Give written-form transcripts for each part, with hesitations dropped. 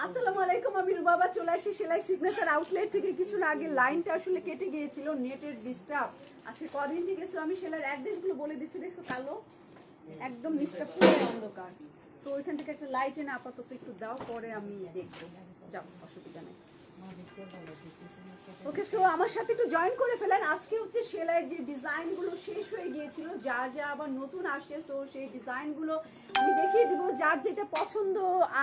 আসসালামু আলাইকুম, আমি রুবাবা চলে আসি সেলাই সিগনেচার আউটলেট থেকে। কিছু না আগে লাইনটা আসলে কেটে গিয়েছিল, নেটের ডিস্টার্ব আজকে কদিন থেকে। সো আমি সেলাইয়ের অ্যাড্রেসগুলো বলে দিচ্ছি। দেখছো কালো একদম নিচটা পুরো অন্ধকার। সো ওইখান থেকে একটা লাইট এনে আপাতত একটু দাও, পরে আমি দেখবো। যাও, অসুবিধা নেই। ওকে, সো আমার সাথে একটু জয়েন করে ফেলেন। আজকে হচ্ছে সেলাইয়ের যে ডিজাইনগুলো শেষ হয়ে গিয়েছিল, যা যা আবার নতুন আসে, সো সেই ডিজাইনগুলো আমি দেখিয়ে দিব। যার যেটা পছন্দ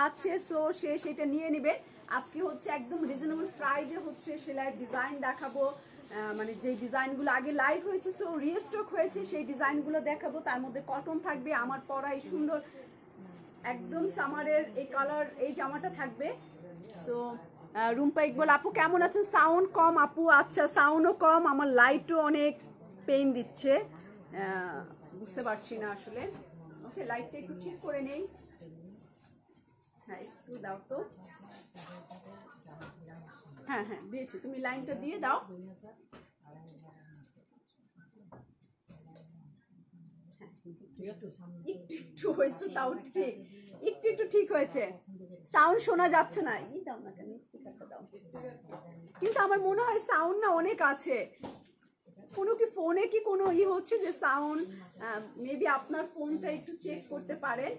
আছে সো সে সেটা নিয়ে নেবে। আজকে হচ্ছে একদম রিজনেবল প্রাইসে হচ্ছে সেলাইয়ের ডিজাইন দেখাবো। মানে যে ডিজাইনগুলো আগে লাইভ হয়েছে সো রিস্টক হয়েছে, সেই ডিজাইনগুলো দেখাবো। তার মধ্যে কটন থাকবে, আমার পরা এই সুন্দর একদম সামারের এই কালার এই জামাটা থাকবে। সো রুম্পা ইকবাল আপু কেমন আছেন? সাউন্ড কম আপু। আচ্ছা, সাউন্ডও কম, আমার লাইটও অনেক পেইন দিচ্ছে, বুঝতে পারছি না আসলে। ওকে, লাইটটা একটু ঠিক করে নেই। হ্যাঁ, একটু দাও তো। হ্যাঁ হ্যাঁ দিয়েছি, তুমি লাইনটা দিয়ে দাও। একটু হয়েছে, তাও ঠিক, একটু ঠিক হয়েছে। সাউন্ড শোনা যাচ্ছে না, ই দাও না কেন, স্পিকারটা দাও। কিন্তু আমার মনে হয় সাউন্ড না অনেক আছে। কোনো কি ফোনে কি কোনো হচ্ছে যে সাউন্ড? মেবি আপনার ফোনটা একটু চেক করতে পারেন।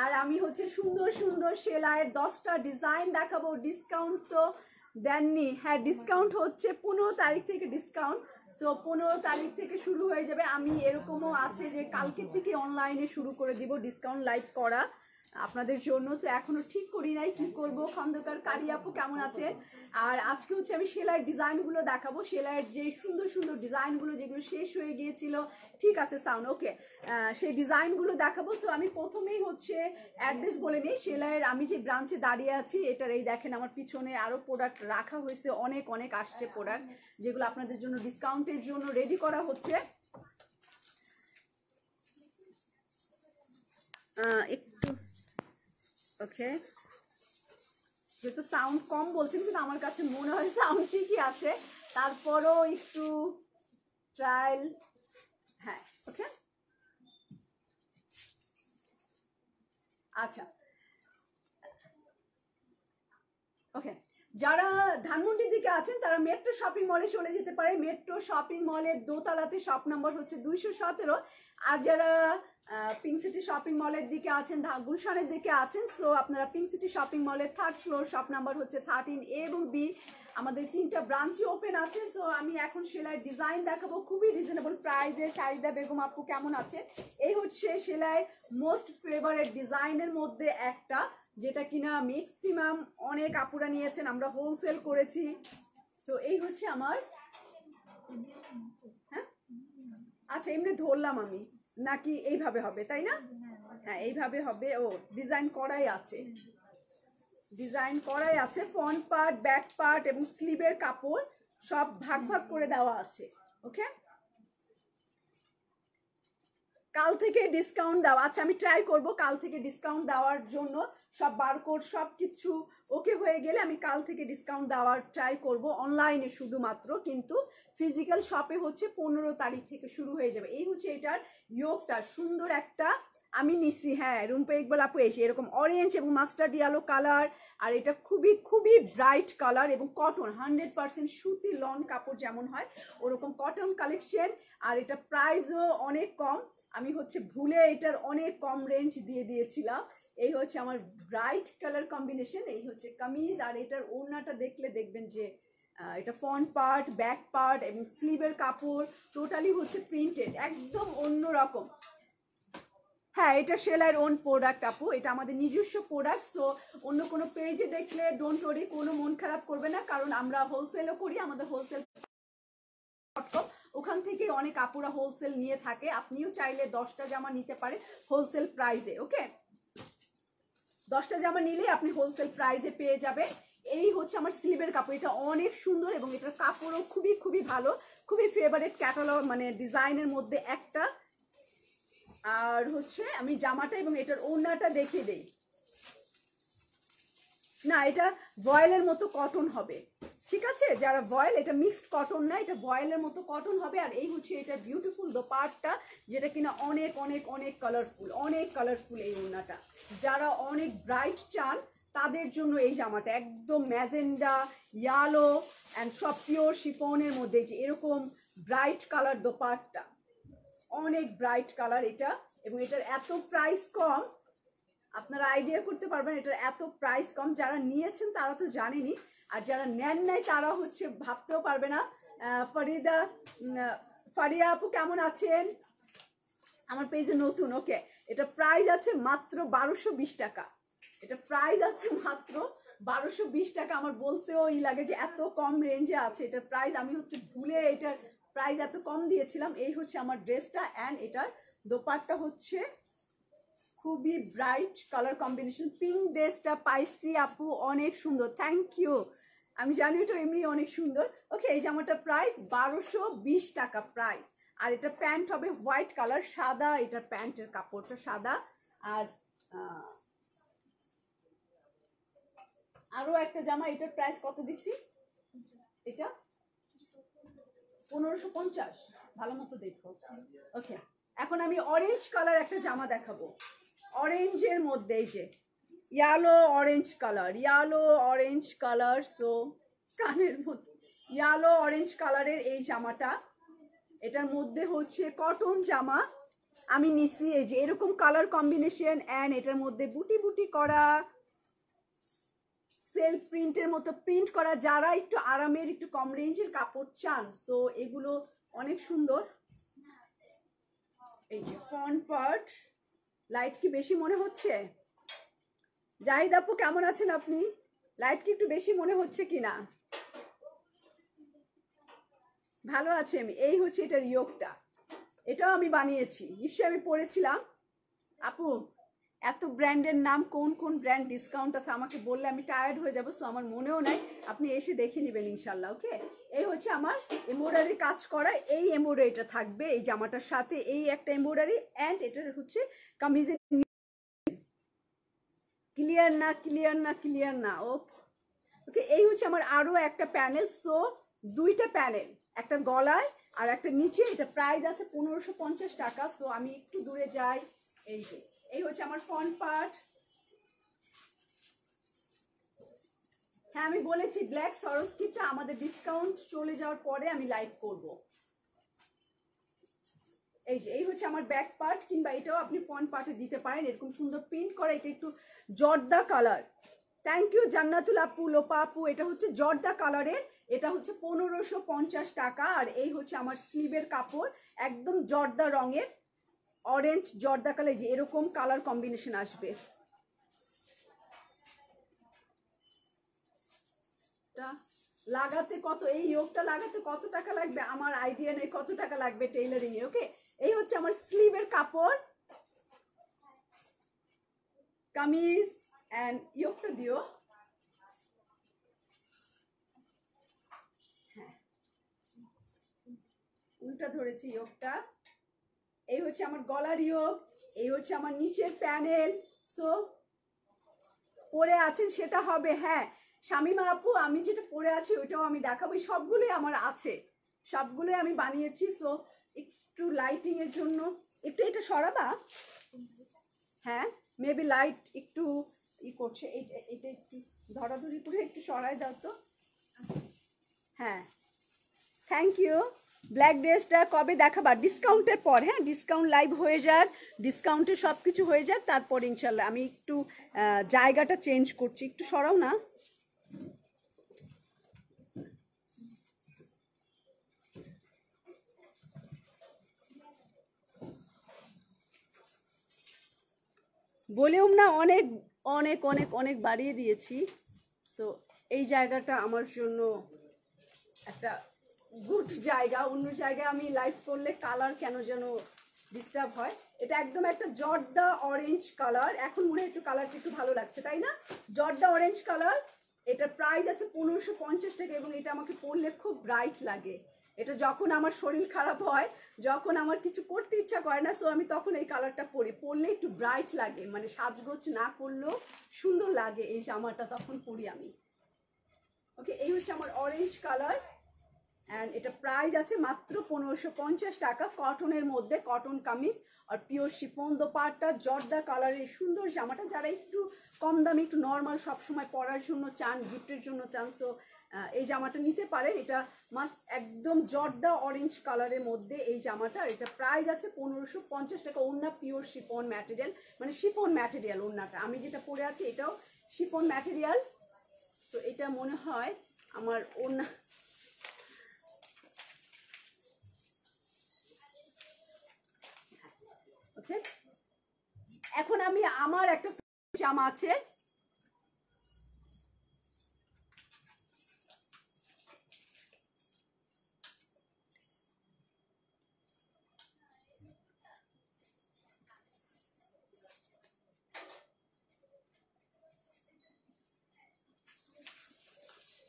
আর আমি হচ্ছে সুন্দর সুন্দর সেলাইয়ের 10টা ডিজাইন দেখাবো। ডিসকাউন্ট তো দেননি। হ্যাঁ, ডিসকাউন্ট হচ্ছে 15 তারিখ থেকে ডিসকাউন্ট। সো 15 তারিখ থেকে শুরু হয়ে যাবে। আমি এরকমও আছে যে কালকে থেকে অনলাইনে শুরু করে দিব ডিসকাউন্ট লাইভ করা আপনাদের জন্য। সো এখনো ঠিক করি নাই কি করব। খন্দকার কারি আপু কেমন আছে? আর আজকে হচ্ছে আমি সেলাইয়ের ডিজাইনগুলো দেখাবো। সেলাইয়ের যে সুন্দর সুন্দর ডিজাইনগুলো যেগুলো শেষ হয়ে গিয়েছিল, ঠিক আছে সাউন্ড ওকে, সেই ডিজাইনগুলো দেখাবো। সো আমি প্রথমেই হচ্ছে অ্যাড্রেস বলে নিই। সেলাইয়ের আমি যে ব্রাঞ্চে দাঁড়িয়ে আছি, এটার এই দেখেন আমার পিছনে আরও প্রোডাক্ট রাখা হয়েছে, অনেক অনেক আসছে প্রোডাক্ট, যেগুলো আপনাদের জন্য ডিসকাউন্টের জন্য রেডি করা হচ্ছে। একটু ওকে, যেহেতু সাউন্ড কম বলছেন, কিন্তু আমার কাছে মনে হয় সাউন্ড ঠিকই আছে, তারপরও একটু ট্রায়াল। হ্যাঁ ওকে, আচ্ছা ওকে। যারা ধানমন্ডির দিকে আছেন তারা মেট্রো শপিং মলে চলে যেতে পারে। মেট্রো শপিং মলের দোতলাতে শপ নাম্বার হচ্ছে 217। আর যারা পিঙ্ক সিটি শপিং মলের দিকে আছেন, গুলশানের দিকে আছেন, সো আপনারা পিঙ্ক সিটি শপিং মলের 3rd ফ্লোর শপ নাম্বার হচ্ছে 13A এবং B। আমাদের 3টা ব্রাঞ্চই ওপেন আছে। সো আমি এখন সেলাইয়ের ডিজাইন দেখাবো খুবই রিজনেবল প্রাইসে। শাহিদা বেগম আপু কেমন আছে? এই হচ্ছে সেলাইয়ের মোস্ট ফেভারেট ডিজাইনের মধ্যে একটা, যেটা কিনা ম্যাক্সিমাম অনেক আপুরা নিয়েছেন, আমরা হোলসেল করেছি। সো এই হচ্ছে আমার, হ্যাঁ আচ্ছা এমনি ধরলাম আমি, নাকি এইভাবে হবে তাই না? হ্যাঁ এইভাবে হবে। ও ডিজাইন করাই আছে, ডিজাইন করাই আছে। ফ্রন্ট পার্ট, ব্যাক পার্ট এবং স্লিভের কাপড় সব ভাগ ভাগ করে দেওয়া আছে। ওকে, কাল থেকে ডিসকাউন্ট দেওয়া। আচ্ছা আমি ট্রাই করব কাল থেকে ডিসকাউন্ট দেওয়ার জন্য। সব বারকোড সব কিছু ওকে হয়ে গেলে আমি কাল থেকে ডিসকাউন্ট দেওয়ার ট্রাই করব অনলাইনে শুধুমাত্র, কিন্তু ফিজিক্যাল শপে হচ্ছে 15 তারিখ থেকে শুরু হয়ে যাবে। এই হচ্ছে এটার ইয়োগটা, সুন্দর একটা আমি নিছি। হ্যাঁ রুম্পা ইকবাল আপু এসে এরকম অরেঞ্জ এবং মাস্টার্ড ইয়েলো কালার, আর এটা খুবই খুবই ব্রাইট কালার এবং কটন 100% সুতি লন কাপড় যেমন হয় ওরকম কটন কালেকশন। আর এটা প্রাইসও অনেক কম, আমি হচ্ছে ভুলে এটার অনেক কম রেঞ্জ দিয়ে দিয়েছিলাম। এই হচ্ছে আমার ব্রাইট কালার কম্বিনেশন। এই হচ্ছে কামিজ, আর এটার ওড়নাটা দেখলে দেখবেন যে এটা ফ্রন্ট পার্ট, ব্যাক পার্ট এবং স্লিভের কাপড় টোটালি হচ্ছে প্রিন্টেড, একদম অন্য রকম। হ্যাঁ এটা সেলাইয়ের ওন প্রোডাক্ট আপু, এটা আমাদের নিজস্ব প্রোডাক্ট। সো অন্য কোনো পেজে দেখলে ডোন্ট ওয়ারি, কোনো মন খারাপ করবে না, কারণ আমরা হোলসেলও করি। আমাদের হোলসেল ওখান থেকে অনেক আপুরা হোলসেল নিয়ে থাকে। আপনিও চাইলে 10টা জামা নিতে পারেন হোলসেল প্রাইসে। ওকে, 10টা জামা নিলে আপনি হোলসেল প্রাইসে পেয়ে যাবেন। এই হচ্ছে আমার স্লিভের কাপড়, এটা অনেক সুন্দর এবং এটার কাপড়ও খুবই খুবই ভালো, খুবই ফেভারিট ক্যাটালগ মানে ডিজাইনের মধ্যে একটা। আর হচ্ছে আমি জামাটা এবং এটার ওড়নাটা দেখিয়ে দেই। না এটা ভয়েলের মতো কটন হবে, ঠিক আছে? যারা ভয়েল, এটা মিক্সড কটন না, এটা ভয়েলের মতো কটন হবে। আর এই হচ্ছে এটা বিউটিফুল দোপাট্টা, যেটা কিনা অনেক অনেক অনেক কালারফুল, অনেক কালারফুল এই ওড়নাটা। যারা অনেক ব্রাইট চান তাদের জন্য এই জামাটা একদম ম্যাজেন্ডা ইয়ালো অ্যান্ড সব পিওর শিফনের মধ্যে যে এরকম ব্রাইট কালার দোপাট্টা, অনেক ব্রাইট কালার এটা, এবং এটার এত প্রাইস কম, আপনারা আইডিয়া করতে পারবেন এটার এত প্রাইস কম। যারা নিয়েছেন তারা তো জানেনই, আর যারা নেন নাই তারা হচ্ছে ভাবতেও পারবে না। ফারিয়া আপু কেমন আছেন? আমার পেজে নতুন, ওকে। এটা প্রাইস আছে মাত্র 1220 টাকা। এটা প্রাইস আছে মাত্র 1220 টাকা। আমার বলতেও লাগে যে এত কম রেঞ্জে আছে এটার প্রাইস। আমি হচ্ছে ভুলে এটার প্রাইস এত কম দিয়েছিলাম। এই হচ্ছে আমার ড্রেসটা, অ্যান্ড এটার দোপাট্টা হচ্ছে খুবই ব্রাইট কালার কম্বিনেশন। পিঙ্ক ড্রেসটা পাইছি আপু, অনেক সুন্দর, থ্যাংক ইউ। আমি জানি এটা এমনি অনেক সুন্দর। ওকে, এই জামাটার প্রাইস 1220 টাকা প্রাইস। আর এটা প্যান্ট হবে হোয়াইট কালার, সাদা, এটার প্যান্টের কাপড়টা সাদা। আর আরো একটা জামা, এটার প্রাইস কত দিছি? এটা 1550, ভালো মতো দেখো। ওকে, এখন আমি অরেঞ্জ কালার একটা জামা দেখাবো। অরেঞ্জের মধ্যে এই যে yellow orange colour, yellow orange colour, so কানের মধ্যে ইয়ালো অরেঞ্জ কালারের এই জামাটা, এটার মধ্যে হচ্ছে কটন জামা আমি নিছি। এই যে এরকম কালার কম্বিনেশন, অ্যান্ড এটার মধ্যে বুটি বুটি করা সেলফ প্রিন্টের মতো প্রিন্ট করা। যারা একটু আরামের একটু কম রেঞ্জের কাপড় চান, সো এগুলো অনেক সুন্দর। এই যে ফ্রন্ট পার্ট, লাইট কি বেশি মনে হচ্ছে? জাহিদ আপু কেমন আছেন আপনি? লাইট কি একটু বেশি মনে হচ্ছে কিনা? ভালো আছে আমি। এই হচ্ছে এটার ইয়োগটা, এটাও আমি বানিয়েছি, নিশ্চয়ই আমি পড়েছিলাম। আপু এত ব্র্যান্ডের নাম, কোন কোন ব্র্যান্ড ডিসকাউন্ট আছে আমাকে বললে আমি টায়ার্ড হয়ে যাবো, সো আমার মনেও নাই। আপনি এসে দেখে নেবেন ইনশাল্লাহ। ওকে, এই হচ্ছে আমার এমব্রয়ডারি কাজ করা, এই এমব্রয়ডারিটা থাকবে এই জামাটার সাথে, এই একটা এমব্রয়ডারি, অ্যান্ড এটার হচ্ছে কামিজের। ক্লিয়ার না, ক্লিয়ার না, ক্লিয়ার না। ওকে ওকে, এই হচ্ছে আমার আরও একটা প্যানেল। সো দুইটা প্যানেল, একটা গলায় আর একটা নিচে। এটা প্রাইস আছে 1550 টাকা। সো আমি একটু দূরে যাই। এই যে এই হচ্ছে আমার ফ্রন্ট পার্ট। হ্যাঁ, আমি বলেছি ব্ল্যাক সরোস্কিপটা আমাদের ডিসকাউন্ট চলে যাওয়ার পরে আমি লাইভ করব। এই যে এই হচ্ছে আমার ব্যাক পার্ট, কিংবা এটাও আপনি ফ্রন্ট পার্টে দিতে পারেন, এরকম সুন্দর প্রিন্ট করা। এটা একটু জর্দা কালার, থ্যাংক ইউ জান্নাতুল আপু, লোপা আপু। এটা হচ্ছে জর্দা কালারের, এটা হচ্ছে 1550 টাকা। আর এই হচ্ছে আমার স্লিভের কাপড়, একদম জর্দা রঙের, অরেঞ্জ জর্দা কালার, যে এরকম কালার কম্বিনেশন আসবে। লাগাতে কত, এই ইয়োগটা লাগাতে কত টাকা লাগবে আমার আইডিয়া নেই, কত টাকা লাগবে টেইলারিং এ। ওকে, এই হচ্ছে আমার স্লিভের কাপড়, কামিজ অ্যান্ড ইয়োগটা দিও। হ্যাঁ, উল্টা ধরেছি ইয়োগটা। এই হচ্ছে আমার গলার ইয়োগ, এই হচ্ছে আমার নিচের প্যানেল। সো পরে আছেন সেটা হবে, হ্যাঁ শামিমা আপু, আমি যেটা পরে আছি ওইটাও আমি দেখাবো। সবগুলোই আমার আছে, সবগুলোই আমি বানিয়েছি। সো একটু লাইটিং এর জন্য একটু এটা সরাবা। হ্যাঁ, মেবি লাইট একটু করছে, এটা একটু ধরাধরি করে একটু সরাই দাও তো। হ্যাঁ, থ্যাংক ইউ। ব্ল্যাক ড্রেসটা কবে দেখাবা? ডিসকাউন্টের পর, হ্যাঁ ডিসকাউন্ট লাইভ হয়ে যাক, ডিসকাউন্টে সব কিছু হয়ে যাক, তারপর ইনশাল্লাহ। আমি একটু জায়গাটা চেঞ্জ করছি, একটু সরাও না। ভলিউম না অনেক অনেক অনেক অনেক বাড়িয়ে দিয়েছি। সো এই জায়গাটা আমার জন্য একটা গুড জায়গা। অন্য জায়গায় আমি লাইভ করলে কালার কেন যেন ডিস্টার্ব হয়। এটা একদম একটা জর্দা অরেঞ্জ কালার, এখন মনে হয় একটু কালারটা একটু ভালো লাগছে, তাই না? জর্দা অরেঞ্জ কালার, এটার প্রাইস আছে 1550 টাকা, এবং এটা আমাকে পরলে খুব ব্রাইট লাগে। এটা যখন আমার শরীর খারাপ হয়, যখন আমার কিছু করতে ইচ্ছা করে না, সো আমি তখন এই কালারটা পরি, পরলে একটু ব্রাইট লাগে, মানে সাজগোজ না করলেও সুন্দর লাগে এই জামাটা, তখন পরি আমি। ওকে, এই হচ্ছে আমার অরেঞ্জ কালার, অ্যান্ড এটা প্রাইস আছে মাত্র 1550 টাকা, কটনের মধ্যে, কটন কামিজ আর পিওর শিফন দোপাট্টা, জর্দা কালারের সুন্দর জামাটা। যারা একটু কম দামে একটু নর্মাল সবসময় পরার জন্য চান, গিফটের জন্য চান, সো এই জামাটা নিতে পারেন। এটা মাস্ট একদম জর্দা অরেঞ্জ কালারের মধ্যে এই জামাটা। এটা প্রাইস আছে 1550 টাকা। ওড়না পিওর শিফন ম্যাটেরিয়াল, মানে শিফন ম্যাটেরিয়াল ওড়নাটা। আমি যেটা পরে আছি এটাও শিফন ম্যাটেরিয়াল। তো এটা মনে হয় আমার ওড়না, ওকে। এখন আমি আমার একটা জামা আছে,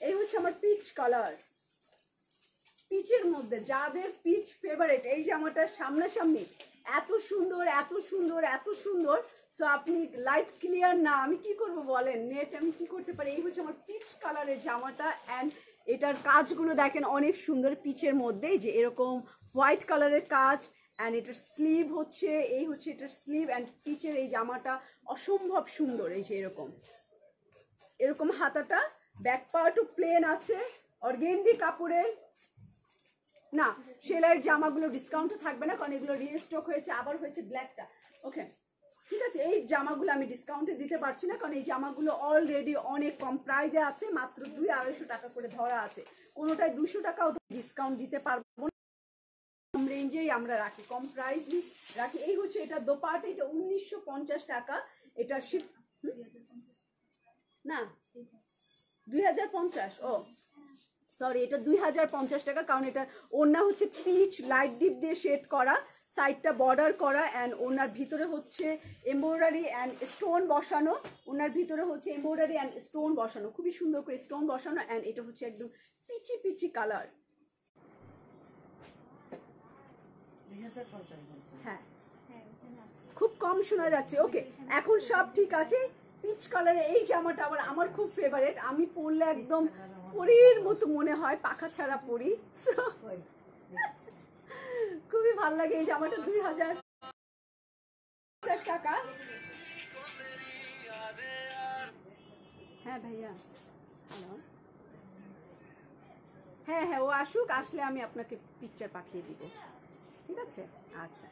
এই হচ্ছে আমার পিচ কালার, পিচের মধ্যে। যাদের পিচ ফেভারিট, এই জামাটার সামনাসামনি এত সুন্দর এত সুন্দর এত সুন্দর। সো আপনি লাইট ক্লিয়ার না, আমি কি করব বলেন, নেট আমি কি করতে পারি। এই হচ্ছে আমার পিচ কালারের জামাটা, অ্যান্ড এটার কাজগুলো দেখেন অনেক সুন্দর পিচের মধ্যে, যে এরকম হোয়াইট কালারের কাজ। অ্যান্ড এটার স্লিভ হচ্ছে, এই হচ্ছে এটার স্লিভ, অ্যান্ড পিচের এই জামাটা অসম্ভব সুন্দর। এই যে এরকম এরকম হাতাটা, ব্যাক পার্টও প্লেন আছে, অর্গেন্ডি কাপড়ের। না, সেলাইয়ের জামাগুলো ডিসকাউন্টে থাকবে না, কারণ এগুলো রিস্টক হয়েছে, আবার হয়েছে ব্ল্যাকটা। ওকে, ঠিক আছে। এই জামাগুলো আমি ডিসকাউন্টে দিতে পারছি না, কারণ এই জামাগুলো অলরেডি অনেক কম প্রাইজে আছে, মাত্র 200-250 টাকা করে ধরা আছে। কোনোটায় 200 টাকাও ডিসকাউন্ট দিতে পারবো না, কম রেঞ্জেই আমরা রাখি, কম প্রাইসই রাখি। এই হচ্ছে এটা দোপাট্টা, এটা 1950 টাকা। এটা শিপ, না 2050, ও সরি, এটা 2050 টাকা, কারণ এটা ওড়না হচ্ছে পিচ লাইট ডিপ দিয়ে শেড করা, সাইডটা বর্ডার করা, অ্যান্ড ওনার ভিতরে হচ্ছে এমব্রয়ডারি অ্যান্ড স্টোন বসানো। ওনার ভিতরে হচ্ছে এমব্রয়ডারি অ্যান্ড স্টোন বসানো, খুবই সুন্দর করে স্টোন বসানো। অ্যান্ড এটা হচ্ছে একদম পিচি পিচি কালার। হ্যাঁ, খুব কম শোনা যাচ্ছে। ওকে, এখন সব ঠিক আছে। পিচ কালারের এই জামাটা আবার আমার খুব ফেভারিট, আমি পরলে একদম পরীর মতো মনে হয়, পাখা ছাড়া পরি। খুবই ভালো লাগে এই জামাটা। 2050 টাকা। হ্যাঁ ভাইয়া, হ্যালো, হ্যাঁ হ্যাঁ, ও আসুক, আসলে আমি আপনাকে পিকচার পাঠিয়ে দিব, ঠিক আছে। আচ্ছা,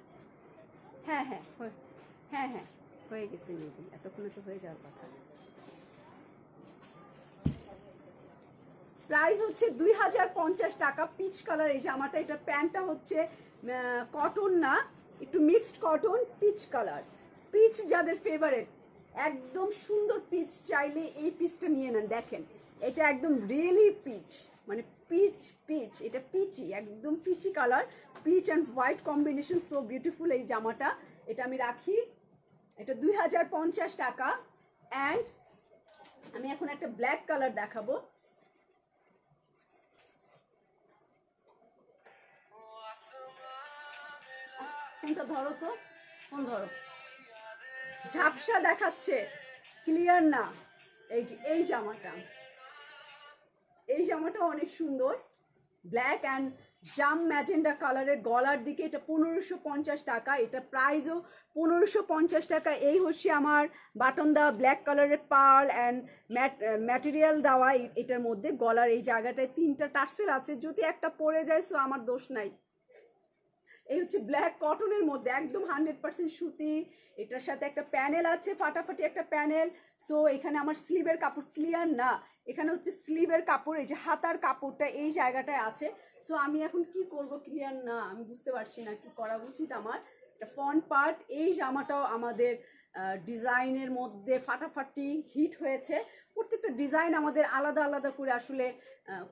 হ্যাঁ হ্যাঁ হ্যাঁ হ্যাঁ, হয়ে গেছে মেবি, এতক্ষণে তো হয়ে যাওয়ার কথা। প্রাইস হচ্ছে 2050 টাকা, পিচ কালার এই জামাটা। এটা প্যান্টটা হচ্ছে কটন না, একটু mixed cotton, peach colour. Peach যাদের ফেভারিট, একদম সুন্দর পিচ, চাইলে এই পিচটা নিয়ে নেন। দেখেন এটা একদম রিয়েলি পিচ, মানে পিচ পিচ, এটা পিচি, একদম peachy colour, peach and white combination, so beautiful এই জামাটা। এটা আমি রাখি, এটা 2050 টাকা। অ্যান্ড আমি এখন একটা ব্ল্যাক কালার দেখাবো। ফোনটা ধরো তো, ফোন ধরো, ঝাপসা দেখাচ্ছে, ক্লিয়ার না। এই যে এই জামাটা, এই জামাটা অনেক সুন্দর, ব্ল্যাক অ্যান্ড জাম ম্যাজেন্ডা কালারের, গলার দিকে। এটা 1550 টাকা, এটা প্রাইসও 1550 টাকা। এই হচ্ছে আমার বাটন দেওয়া ব্ল্যাক কালারের পার্ল অ্যান্ড ম্যাটেরিয়াল দেওয়া এটার মধ্যে। গলার এই জায়গাটায় 3টা টার্সেল আছে, যদি একটা পড়ে যায় সো আমার দোষ নাই। এই হচ্ছে ব্ল্যাক কটনের মধ্যে, একদম 100% সুতি। এটার সাথে একটা প্যানেল আছে, ফাটাফাটি একটা প্যানেল। সো এখানে আমার স্লিভের কাপড় ক্লিয়ার না, এখানে হচ্ছে স্লিভের কাপড়, এই যে হাতার কাপড়টা এই জায়গাটায় আছে। সো আমি এখন কি করব, ক্লিয়ার না, আমি বুঝতে পারছি না কি করা উচিত আমার। এটা ফ্রন্ট পার্ট, এই জামাটাও আমাদের ডিজাইনের মধ্যে ফাটাফাটি হিট হয়েছে। প্রত্যেকটা ডিজাইন আমাদের আলাদা আলাদা করে আসলে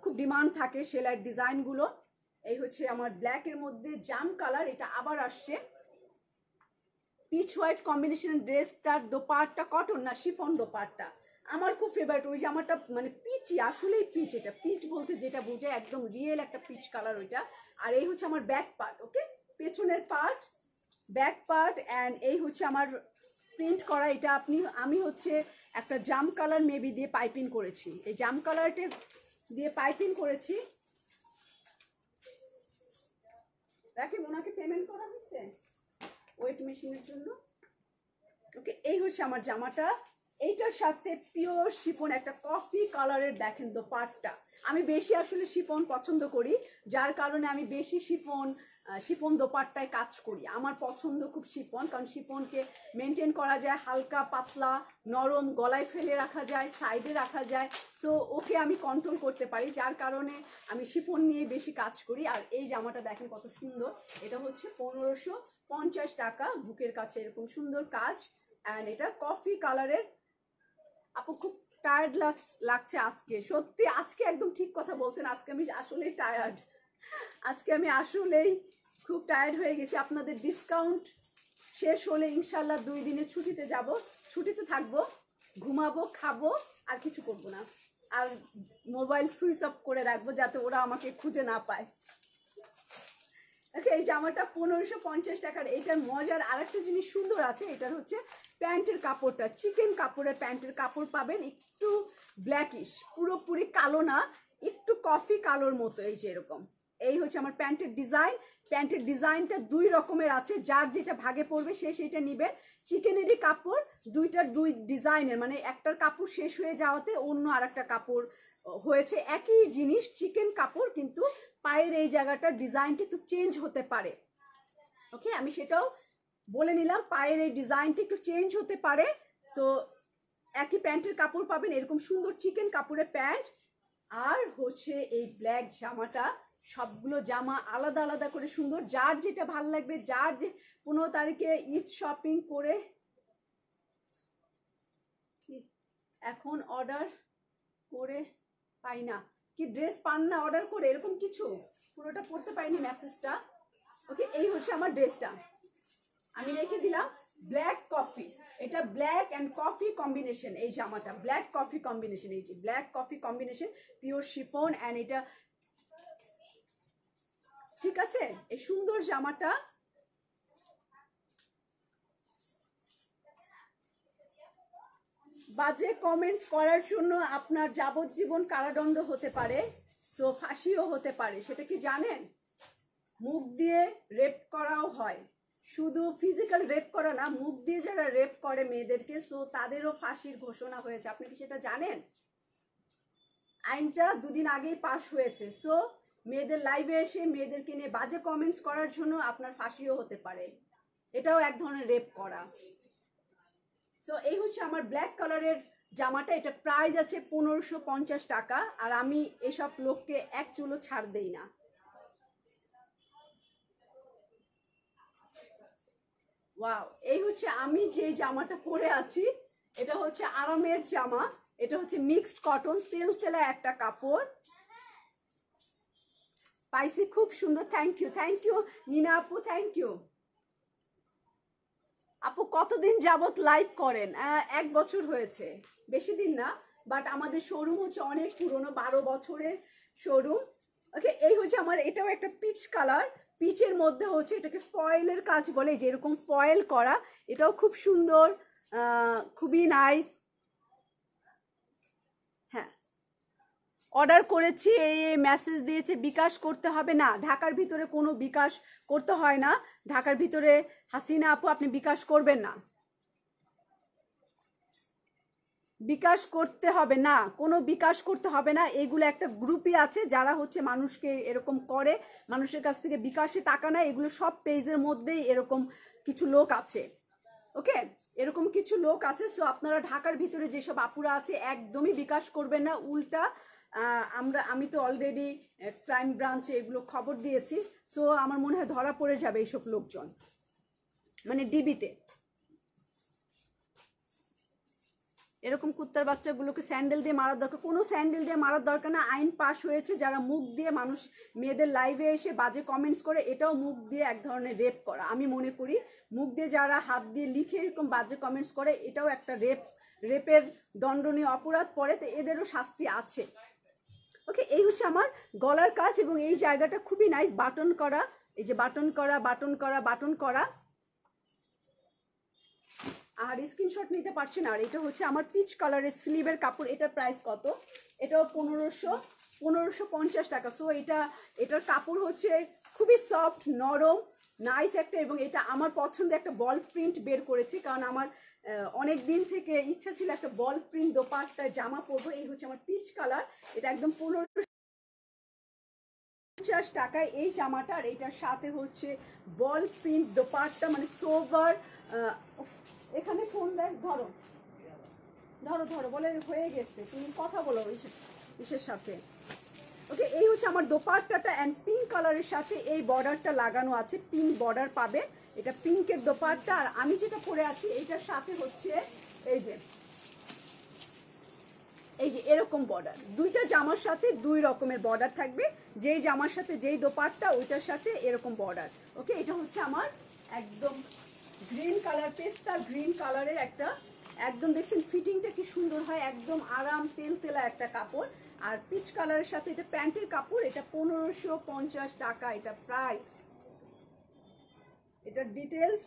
খুব ডিমান্ড থাকে সেলাইয়ের ডিজাইনগুলো। এই হচ্ছে আমার ব্ল্যাকের মধ্যে জাম কালার, এটা আবার আসছে পিচ হোয়াইট কম্বিনেশন। ড্রেসটার দোপাট্টা কটন না শিফন দোপাট্টা, আমার খুব ফেভারিট। ওই জামাটা মানে পিচি, আসলেই পিচ, এটা পিচ বলতে যেটা বোঝায় একদম রিয়েল একটা পিচ কালার ওইটা। আর এই হচ্ছে আমার ব্যাক পার্ট, ওকে, পেছনের পার্ট, ব্যাক পার্ট। অ্যান্ড এই হচ্ছে আমার প্রিন্ট করা, এটা আমি হচ্ছে একটা জাম কালার মেবি দিয়ে পাইপিং করেছি, এই জাম কালারটা দিয়ে পাইপিং করেছি। রাকিব ওনাকে পেমেন্ট করা হয়েছে ওয়েট মেশিনের জন্য। ওকে, এই হচ্ছে আমার জামাটা। এইটার সাথে পিওর শিফন একটা কফি কালারের দেখেন দোপাট্টা। আমি বেশি আসলে শিফন পছন্দ করি, যার কারণে আমি বেশি শিফন দোপাট্টায় কাজ করি। আমার পছন্দ খুব শিফন, কারণ শিফনকে মেনটেন করা যায়, হালকা পাতলা নরম, গলায় ফেলে রাখা যায়, সাইডে রাখা যায়। সো ওকে আমি কন্ট্রোল করতে পারি, যার কারণে আমি শিফন নিয়ে বেশি কাজ করি। আর এই জামাটা দেখেন কত সুন্দর, এটা হচ্ছে 1550 টাকা, বুকের কাছে এরকম সুন্দর কাজ। অ্যান্ড এটা কফি কালারের। আপু খুব টায়ার্ড লাগছে আজকে, সত্যি আজকে একদম ঠিক কথা বলছেন, আজকে আমি আসলেই টায়ার্ড, আজকে আমি আসলেই খুব টায়ার্ড হয়ে গেছি। আপনাদের ডিসকাউন্ট শেষ হলে ইনশাল্লাহ 2 দিনের ছুটিতে যাব, ছুটিতে থাকবো, ঘুমাবো, খাবো, আর কিছু করব না, আর মোবাইল সুইচ অফ করে রাখবো যাতে ওরা আমাকে খুঁজে না পায়। ওকে, এই জামাটা 1550 টাকার। এটার মজার আরেকটা জিনিস সুন্দর আছে, এটার হচ্ছে প্যান্টের কাপড়টা চিকেন কাপড়ের প্যান্টের কাপড় পাবেন, একটু ব্ল্যাকিশ, পুরোপুরি কালো না, একটু কফি কালোর মতো। এই যে এরকম, এই হচ্ছে আমার প্যান্টের ডিজাইন। প্যান্টের ডিজাইনটা 2 রকমের আছে, যার যেটা ভাগে পড়বে সে সেটা নিবে। চিকেনেরই কাপড়, 2টার 2 ডিজাইনের, মানে একটার কাপড় শেষ হয়ে যাওয়াতে অন্য আর একটা কাপড় হয়েছে, একই জিনিস চিকেন কাপড়, কিন্তু পায়ের এই জায়গাটার ডিজাইনটা একটু চেঞ্জ হতে পারে। ওকে, আমি সেটাও বলে নিলাম, পায়ের এই ডিজাইনটা একটু চেঞ্জ হতে পারে। সো একই প্যান্টের কাপড় পাবেন, এরকম সুন্দর চিকেন কাপড়ের প্যান্ট। আর হচ্ছে এই ব্ল্যাক জামাটা, সবগুলো জামা আলাদা আলাদা করে সুন্দর, যার যেটা ভালো লাগবে, যার যে 15 তারিখে ঈদ শপিং করে এখন অর্ডার করে পাই না, কি ড্রেস পান না অর্ডার করে, এরকম কিছু, পুরোটা পড়তে পাইনি মেসেজটা। ওকে, এই হচ্ছে আমার ড্রেসটা, আমি রেখে দিলাম ব্ল্যাক কফি, এটা ব্ল্যাক অ্যান্ড কফি কম্বিনেশন। এই জামাটা ব্ল্যাক কফি কম্বিনেশন, এই যে black coffee combination, pure chiffon. And এটা ঠিক আছে, এই সুন্দর জামাটা বাজে কমেন্টস করার জন্য আপনার যাবজ্জীবন কারাদণ্ড হতে পারে, সো ফাঁসিও হতে পারে, সেটা কি জানেন? মুখ দিয়ে রেপ করাও হয়, শুধু ফিজিক্যাল রেপ করা না, মুখ দিয়ে যারা রেপ করে মেয়েদেরকে, সো তাদেরও ফাঁসির ঘোষণা হয়েছে। আপনি কি সেটা জানেন? আইনটা 2 দিন আগেই পাশ হয়েছে। সো মেয়েদের লাইভে এসে মেয়েদেরকে নিয়ে বাজে কমেন্টস করার জন্য আপনার ফাঁসিও হতে পারে, এটাও এক ধরনের রেপ করা। সো এই হচ্ছে আমার ব্ল্যাক কালারের জামাটা, এটা প্রাইস আছে 1550 টাকা। আর আমি এসব লোককে এক চুলো ছাড় দেই না। ওয়াও, এই হচ্ছে আমি যে জামাটা পরে আছি, এটা হচ্ছে আরামের জামা, এটা হচ্ছে মিক্সড কটন, তেলতেলা একটা কাপড় পাইছি, খুব সুন্দর। থ্যাংক ইউ নিনা আপু, থ্যাংক ইউ আপু। কতদিন যাবত লাইভ করেন? 1 বছর হয়েছে, বেশি দিন না, বাট আমাদের শোরুম হচ্ছে অনেক পুরনো, 12 বছরের শোরুম। ওকে, এই হচ্ছে আমার, এটাও একটা পিচ কালার, পিচের মধ্যে হচ্ছে এটাকে ফয়েলের কাজ বলে, যে এরকম ফয়েল করা, এটাও খুব সুন্দর, খুবই নাইস। হ্যাঁ, অর্ডার করেছি, এই মেসেজ দিয়েছে বিকাশ করতে হবে না, ঢাকার ভিতরে কোনো বিকাশ করতে হয় না, ঢাকার ভিতরে হাসিনা আপু আপনি বিকাশ করবেন না, বিকাশ করতে হবে না, কোনো বিকাশ করতে হবে না। এগুলো একটা গ্রুপই আছে যারা হচ্ছে মানুষকে এরকম করে, মানুষের কাছ থেকে বিকাশে টাকা নেয়, এগুলো সব পেজের মধ্যেই এরকম কিছু লোক আছে। ওকে, এরকম কিছু লোক আছে। সো আপনারা ঢাকার ভিতরে যেসব আপুরা আছে একদমই বিকাশ করবেন না, উল্টা আমি তো অলরেডি ক্রাইম ব্রাঞ্চে এগুলো খবর দিয়েছি। সো আমার মনে হয় ধরা পড়ে যাবে এইসব লোকজন, মানে ডিবিতে। এরকম কুত্তার বাচ্চাগুলোকে স্যান্ডেল দিয়ে মারার দরকার, কোনো স্যান্ডেল দিয়ে মারার দরকার না। আইন পাশ হয়েছে, যারা মুখ দিয়ে মানুষ মেয়েদের লাইভে এসে বাজে কমেন্টস করে, এটাও মুখ দিয়ে এক ধরনের রেপ করা। আমি মনে করি মুখ দিয়ে যারা হাত দিয়ে লিখে এরকম বাজে কমেন্টস করে, এটাও একটা রেপের দণ্ডনীয় অপরাধ পড়ে, তো এদেরও শাস্তি আছে। ওকে, এই হচ্ছে আমার গলার কাজ, এবং এই জায়গাটা খুবই নাইস, বাটন করা, এই যে বাটন করা, বাটন করা, বাটন করা। আর স্ক্রিনশট নিতে পারছেন। আর এটা হচ্ছে আমার পিচ কালারের স্লিভের কাপড়, এটার প্রাইস কত? এটাও 1550 টাকা। সো এটার কাপড় হচ্ছে খুবই সফট নরম নাইস একটা, এবং এটা আমার পছন্দের একটা বল প্রিন্ট বের করেছি, কারণ আমার অনেক দিন থেকে ইচ্ছা ছিল একটা বল প্রিন্ট দোপাট্টা জামা পরবো। এই হচ্ছে আমার পিচ কালার, এটা একদম 1550 টাকায় এই জামাটা, আর এইটার সাথে হচ্ছে বল প্রিন্ট দোপাট্টা, মানে সোভার। এখানে ফোন দেয়, ধরো ধরো ধরো বলে হয়ে গেছে, তুমি কথা বলো ইসের সাথে। ওকে, এই হচ্ছে আমার দোপাট্টাটা, অ্যান্ড পিঙ্ক কালারের সাথে এই বর্ডারটা লাগানো আছে, পিঙ্ক বর্ডার পাবে, এটা পিঙ্কের দোপাট্টা। আর আমি যেটা পরে আছি এইটার সাথে হচ্ছে এই যে এরকম বর্ডার, দুইটা জামার সাথে দুই রকমের বর্ডার থাকবে, যেই জামার সাথে যেই দোপাট্টা ওইটার সাথে এরকম বর্ডার। ওকে, এটা হচ্ছে আমার একদম গ্রিন কালার, পেস্তা গ্রিন কালারের একটা, একদম দেখছেন ফিটিংটা কি সুন্দর হয়, একদম আরাম তেলা একটা কাপড়। আর পিচ কালারের সাথে এটা প্যান্টের কাপড়, এটা 1550 টাকা এটা প্রাইস। এটার ডিটেলস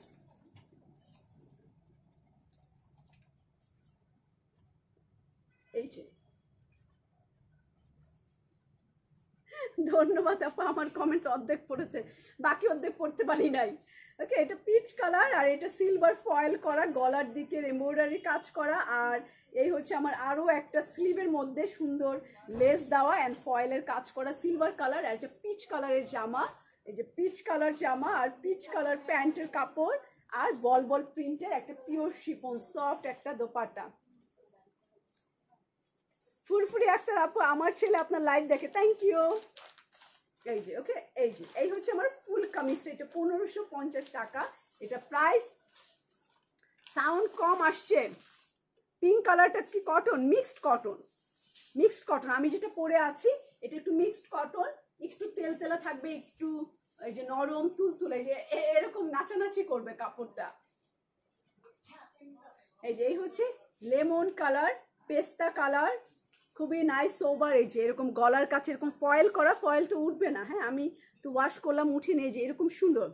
এই যে। ধন্যবাদ আপা, আমার কমেন্টস অর্ধেক পড়েছে, বাকি অর্ধেক পড়তে পারি নাই। ওকে, এটা পিচ কালার, আর এটা সিলভার ফয়েল করা, গলার দিকে এমব্রয়ডারি কাজ করা, আর এই হচ্ছে আমার আরও একটা স্লিভের মধ্যে সুন্দর লেস দেওয়া অ্যান্ড ফয়েলের কাজ করা সিলভার কালার। আর এটা পিচ কালারের জামা, এই যে পিচ কালার জামা আর পিচ কালার প্যান্টের কাপড়, আর বল বল প্রিন্টের একটা পিওর শিফন সফট একটা দোপাট্টা। ফুরফুরি আক্তার আপু, আমার ছেলে আপনার লাইভ দেখে, থ্যাংক ইউ। এই যে ওকে, এই হচ্ছে আমার ফুল কামিজটা, এটা 1550 টাকা এটা প্রাইস। সাউন্ড কম আসছে। পিঙ্ক কালারটা কি cotton? Mixed cotton, mixed cotton. আমি যেটা পরে আছি এটা একটু মিক্সড কটন, একটু তেলা থাকবে, একটু এই যে নরম তুলতুলে, যে এরকম নাচানাচি করবে কাপড়টা। এই যে এই হচ্ছে লেমন কালার, পেস্তা কালার, খুবই নাইস সোবার। এই যে এরকম গলার কাছে এরকম ফয়েল করা, ফয়েলটা উঠবে না, হ্যাঁ আমি তো ওয়াশ করলাম উঠে নিয়ে, যে এরকম সুন্দর।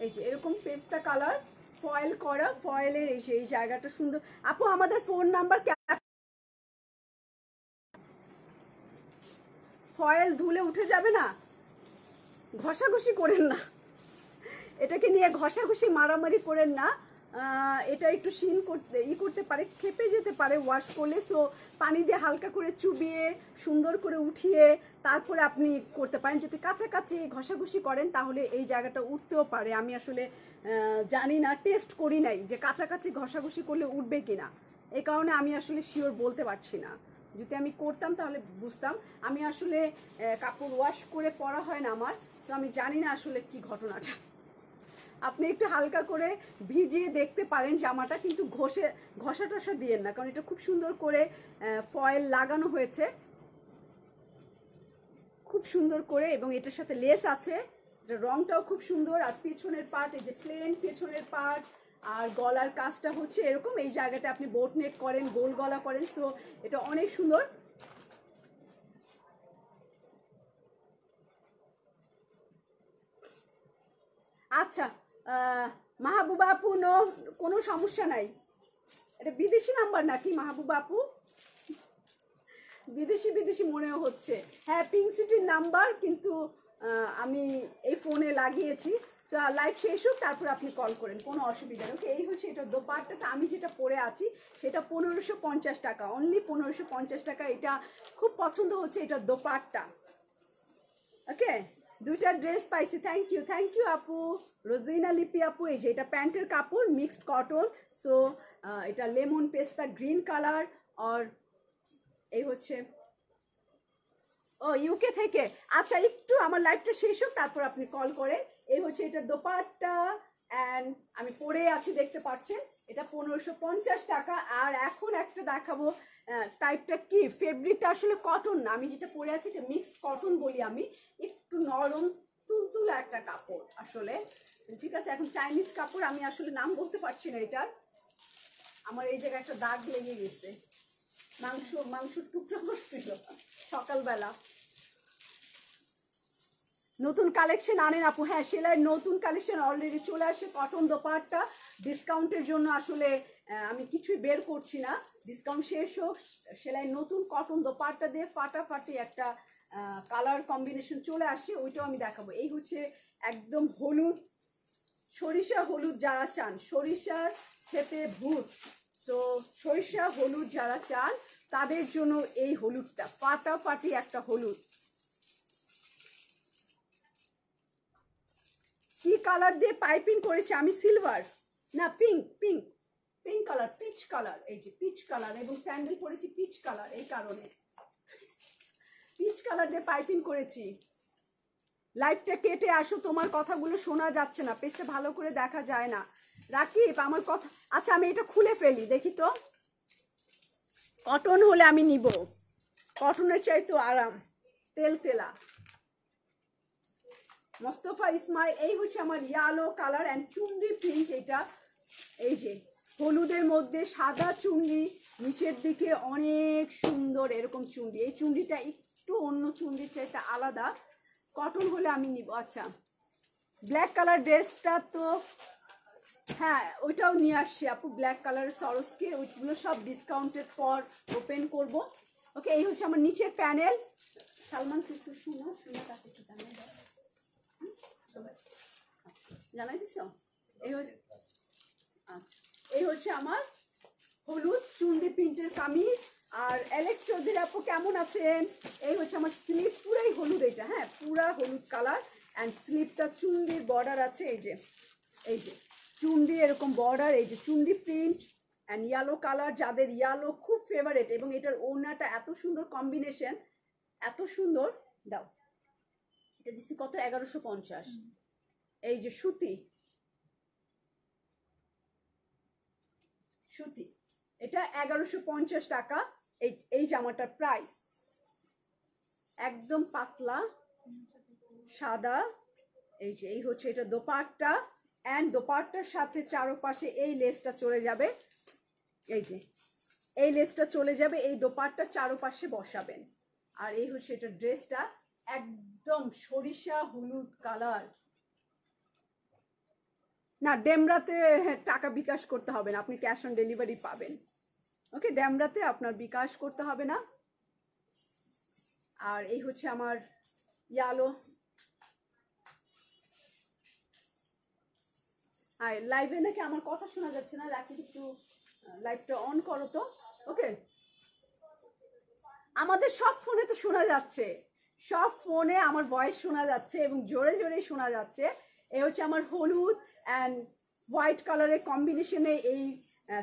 এই যে এরকম পেস্তা কালার ফয়েল করা, ফয়েলের এই যে এই জায়গাটা সুন্দর। আপু আমাদের ফোন নাম্বার, ফয়েল ধুলে উঠে যাবে না, ঘষাঘষি করেন না, এটাকে নিয়ে ঘষাঘষি মারামারি করেন না। এটা একটু শিন করতে করতে পারে, খেপে যেতে পারে ওয়াশ করলে, সো পানি দিয়ে হালকা করে চুবিয়ে সুন্দর করে উঠিয়ে তারপরে আপনি করতে পারেন। যদি কাছাকাছি ঘষাঘষি করেন তাহলে এই জায়গাটা উঠতেও পারে, আমি আসলে জানি না, টেস্ট করি নাই যে কাছাকাছি ঘষাঘষি করলে উঠবে কিনা, এই কারণে আমি আসলে শিওর বলতে পারছি না। যদি আমি করতাম তাহলে বুঝতাম, আমি আসলে কাপড় ওয়াশ করে পরা হয় না আমার, তো আমি জানি না আসলে কি ঘটনাটা। আপনি একটু হালকা করে ভিজিয়ে দেখতে পারেন জামাটা, কিন্তু ঘষা টসা দিয়েন না, কারণ এটা খুব সুন্দর করে ফয়েল লাগানো হয়েছে, খুব সুন্দর করে, এবং এটার সাথে লেস আছে, এটা রংটাও খুব সুন্দর। আর পেছনের পার্ট, এই যে প্লেন পেছনের পার্ট, আর গলার কাজটা হচ্ছে এরকম, এই জায়গাটা আপনি বোট নেক করেন, গোল গলা করেন, সো এটা অনেক সুন্দর। আচ্ছা মাহবুবা আপু, কোনো সমস্যা নাই, এটা বিদেশি নাম্বার নাকি মাহবুবা আপু? বিদেশি বিদেশি মনেও হচ্ছে, হ্যাঁ পিঙ্ক সিটির নাম্বার, কিন্তু আমি এই ফোনে লাগিয়েছি, সো লাইভ শেষ হোক তারপর আপনি কল করেন, কোনো অসুবিধা নেই। ওকে, এই হচ্ছে এটা দোপাট্টাটা, আমি যেটা পরে আছি সেটা 1550 টাকা, অনলি 1550 টাকা, এটা খুব পছন্দ হচ্ছে এটা দোপাট্টা। ওকে, দুইটা ড্রেস পাইছি, থ্যাংক ইউ আপু, রোজিনা লিপি আপু। এই যে এটা প্যান্টের কাপড়, মিক্সড কটন, সো এটা লেমন পেস্তা গ্রিন কালার, আর এই হচ্ছে ও ইউকে থেকে। আচ্ছা একটু আমার লাইভটা শেষ হোক তারপর আপনি কল করেন। এই হচ্ছে এটা দোপাট্টা, অ্যান্ড আমি পরে আছি দেখতে পাচ্ছেন, এটা 1550 টাকা। আর এখন একটা দেখাবো, টাইপটা কি, ফেব্রিকটা আসলে কটন না, আমি যেটা পরে আছি এটা মিক্সড কটন বলি আমি, একটু নরম তুলতুলা একটা কাপড় আসলে, ঠিক আছে। এখন চাইনিজ কাপড়, আমি আসলে নাম বলতে পারছি না এটার, আমার এই জায়গায় একটা দাগ লেগে গেছে, মাংসর টুকরা করছিল সকালবেলা। নতুন কালেকশন আনেন আপু, হ্যাঁ সেলাই নতুন কালেকশন অলরেডি চলে আসে, কটন দোপাট্টা ডিসকাউন্টের জন্য আসলে আমি কিছুই বের করছি না, ডিসকাউন্ট শেষ হোক, সেলাই নতুন কটন দোপাট্টা দিয়ে ফাটাফাটি একটা কালার কম্বিনেশন চলে আসে, ওইটাও আমি দেখাবো। এই হচ্ছে একদম হলুদ, সরিষা হলুদ যারা চান, সরিষার খেতে ভূত, সো সরিষা হলুদ যারা চান তাদের জন্য এই হলুদটা ফাটাফাটি একটা হলুদ। কি কালার দিয়ে পাইপিং করেছি আমি? সিলভার না pink, pink pink colour, peach colour, এই যে পিচ কালার, এবং স্যান্ডেল পরেছি পিচ কালার, এই কারণে পিচ কালার দিয়ে পাইপিং করেছি। লাইভটা কেটে আসো, তোমার কথাগুলো শোনা যাচ্ছে না, পেজটা ভালো করে দেখা যায় না। রাকিব আমার কথা, আচ্ছা আমি এটা খুলে ফেলি দেখি তো। কটন হলে আমি নিব, কটনের চাইতো আরাম, তেল তেলা। মোস্তফা ইসমাইল, এই হচ্ছে আমার ইয়ালো কালার অ্যান্ড চুনরি প্রিন্ট। এটা এই যে হলুদের মধ্যে সাদা চুনরি, নিচের দিকে অনেক সুন্দর এরকম চুনরি। এই চুনরিটা একটু অন্য চুনরির চাইতে আলাদা, কটন হলে আমি নিব। আচ্ছা ব্ল্যাক কালার ড্রেসটা তো হ্যাঁ ওইটাও নিয়ে আসছি আপু, ব্ল্যাক কালারের সরসকে, ওইগুলো সব ডিসকাউন্টের পর ওপেন করব। ওকে এই হচ্ছে আমার নিচের প্যানেল। সালমান একটু শুনো, শুনে তাকে একটু জানাই দাও, জানাই দিস। এই হচ্ছে আচ্ছা, এই হচ্ছে আমার হলুদ চুনরি প্রিন্টের কামিজ। আর অ্যালেক্স চৌধুরী আপু কেমন আছেন? এই হচ্ছে আমার স্লিপ, পুরাই হলুদ এটা, হ্যাঁ পুরা হলুদ কালার অ্যান্ড স্লিপটা চুনরির বর্ডার আছে, এই যে এই যে চুনরি এরকম বর্ডার, এই যে চুনরি প্রিন্ট অ্যান্ড ইয়েলো কালার, যাদের ইয়েলো খুব ফেভারেট। এবং এটার ওড়নাটা এত সুন্দর কম্বিনেশন, এত সুন্দর। দাও এটা দিচ্ছি কত? 1150। এই যে সুতি, সুতি এটা 1150 টাকা। এই জামাটার প্রাইস একদম পাতলা সাদা। এই যে এই হচ্ছে এটা দোপাট্টা, অ্যান্ড দোপাট্টার সাথে চারপাশে এই লেসটা চলে যাবে, এই যে এই লেসটা চলে যাবে, এই দোপাট্টার চারপাশে বসাবেন। আর এই হচ্ছে এটা ড্রেসটা, একদম সরিষা হলুদ কালার। না ডেমরাতে টাকা বিকাশ করতে হবে না, আপনি ক্যাশ অন ডেলিভারি পাবেন। ওকে ডেমরাতে আপনার বিকাশ করতে হবে না। আর এই হচ্ছে আমার ইয়ালো। আর লাইভে নাকি আমার কথা শোনা যাচ্ছে না, রাখি একটু লাইভটা অন করো তো। ওকে আমাদের সব ফোনে তো শোনা যাচ্ছে, সব ফোনে আমার ভয়েস শোনা যাচ্ছে এবং জোরে জোরে শোনা যাচ্ছে। এই হচ্ছে আমার হলুদ অ্যান্ড হোয়াইট কালারের কম্বিনেশনে এই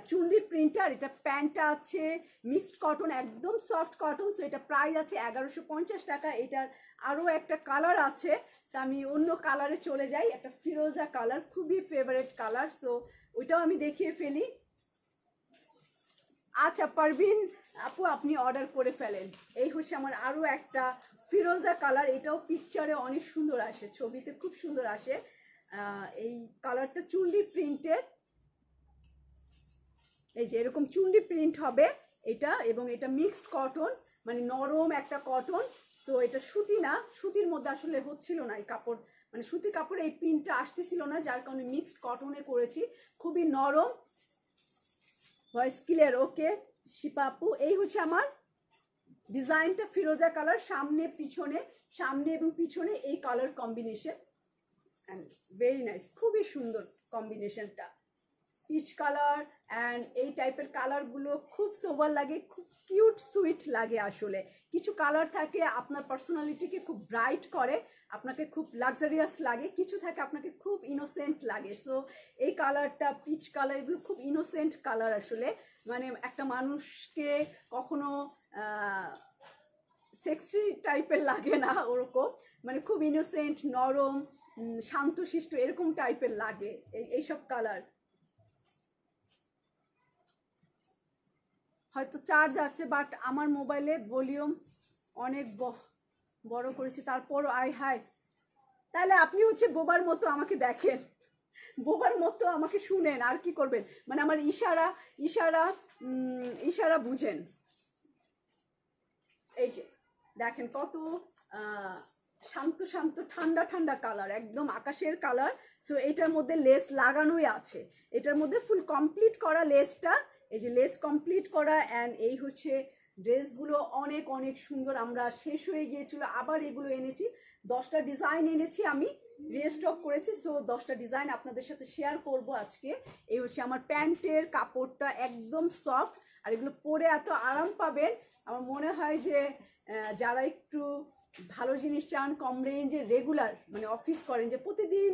চুনরি প্রিন্টার। এটা প্যান্টটা আছে মিক্সড কটন, একদম সফট কটন। সো এটা প্রাইস আছে 1150 টাকা। এটার আরও একটা কালার আছে, সো আমি অন্য কালারে চলে যাই, একটা ফিরোজা কালার, খুবই ফেভারিট কালার, সো ওইটাও আমি দেখিয়ে ফেলি। আচ্ছা পারভিন আপু আপনি অর্ডার করে ফেলেন। এই হচ্ছে আমার আরও একটা ফিরোজা কালার, এটাও পিকচারে অনেক সুন্দর আসে, ছবিতে খুব সুন্দর আসে। এই কালারটা চুনরি প্রিন্টের, এই যে এরকম চুনরি প্রিন্ট হবে এটা, এবং এটা মিক্সড কটন, মানে নরম একটা কটন। সো এটা সুতি না, সুতির মধ্যে আসলে হচ্ছিল না এই কাপড়, মানে সুতি কাপড়ে এই প্রিন্টটা আসতেছিল না, যার কারণে মিক্সড কটনে করেছি, খুবই নরম। Voice clear? ওকে শিপা আপু, এই হচ্ছে আমার ডিজাইনটা ফিরোজা কালার, সামনে পিছনে, সামনে এবং পিছনে এই colour combination, and very nice, খুবই সুন্দর কম্বিনেশনটা, পিচ কালার অ্যান্ড এই টাইপের কালারগুলো খুব সোবার লাগে, খুব কিউট সুইট লাগে। আসলে কিছু কালার থাকে আপনার পার্সোনালিটিকে খুব ব্রাইট করে, আপনাকে খুব লাক্সারিয়াস লাগে, কিছু থাকে আপনাকে খুব ইনোসেন্ট লাগে। সো এই কালারটা পিচ কালার, এগুলো খুব ইনোসেন্ট কালার আসলে, মানে একটা মানুষকে কখনো সেক্সি টাইপের লাগে না ওরকম, মানে খুব ইনোসেন্ট নরম শান্তশিষ্ট এরকম টাইপের লাগে এইসব কালার। হয়তো চার্জ আছে, বাট আমার মোবাইলে ভলিউম অনেক বড় করেছি, তারপরও আই হাই, তাহলে আপনি হচ্ছে বোবার মতো আমাকে দেখেন, বোবার মতো আমাকে শুনেন, আর কি করবেন, মানে আমার ইশারা ইশারা ইশারা বুঝেন। এই যে দেখেন কত শান্ত শান্ত ঠান্ডা ঠান্ডা কালার, একদম আকাশের কালার। সো এটার মধ্যে লেস লাগানোই আছে, এটার মধ্যে ফুল কমপ্লিট করা লেসটা, এই যে লেস কমপ্লিট করা, অ্যান্ড এই হচ্ছে ড্রেসগুলো অনেক অনেক সুন্দর, আমরা শেষ হয়ে গিয়েছিল, আবার এগুলো এনেছি। 10টা ডিজাইন এনেছি আমি, রিস্টক করেছি। সো 10টা ডিজাইন আপনাদের সাথে শেয়ার করব আজকে। এই হচ্ছে আমার প্যান্টের কাপড়টা, একদম সফট, আর এগুলো পরে এত আরাম পাবেন। আমার মনে হয় যে যারা একটু ভালো জিনিস চান, কম রেঞ্জে, রেগুলার মানে অফিস করেন, যে প্রতিদিন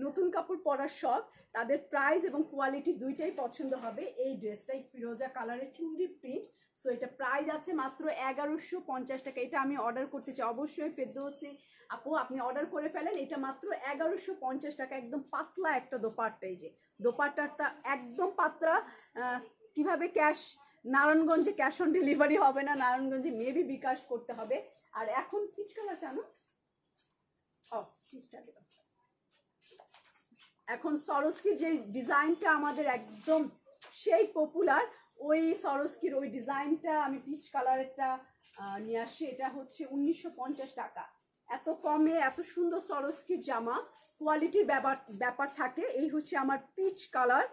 নতুন কাপড় পরার শখ, তাদের প্রাইস এবং কোয়ালিটি দুইটাই পছন্দ হবে। এই ড্রেসটাই ফিরোজা কালারের চুনরি প্রিন্ট। সো এটা প্রাইস আছে মাত্র 1150 টাকা। এটা আমি অর্ডার করতে চাই, অবশ্যই ফেরদৌসী আপু আপনি অর্ডার করে ফেলেন। এটা মাত্র 1150 টাকা, একদম পাতলা একটা দোপাট্টা। এই যে দোপাট্টাটা একদম পাতলা। কিভাবে ক্যাশ, নারায়ণগঞ্জে ক্যাশ অন ডেলিভারি হবে না, নারায়ণগঞ্জে মেবি বিকাশ করতে হবে। আর এখন পিচ কালারটা না, ও পিচটা দিলাম। এখন সরস্কির যে ডিজাইনটা আমাদের একদম সেই পপুলার, ওই সরস্কির ওই ডিজাইনটা আমি পিচ কালারেরটা নিয়ে আসছি। এটা হচ্ছে 1950 টাকা। এত কমে এত সুন্দর সরস্কির জামা, কোয়ালিটির ব্যাপার থাকে। এই হচ্ছে আমার পিচ কালার,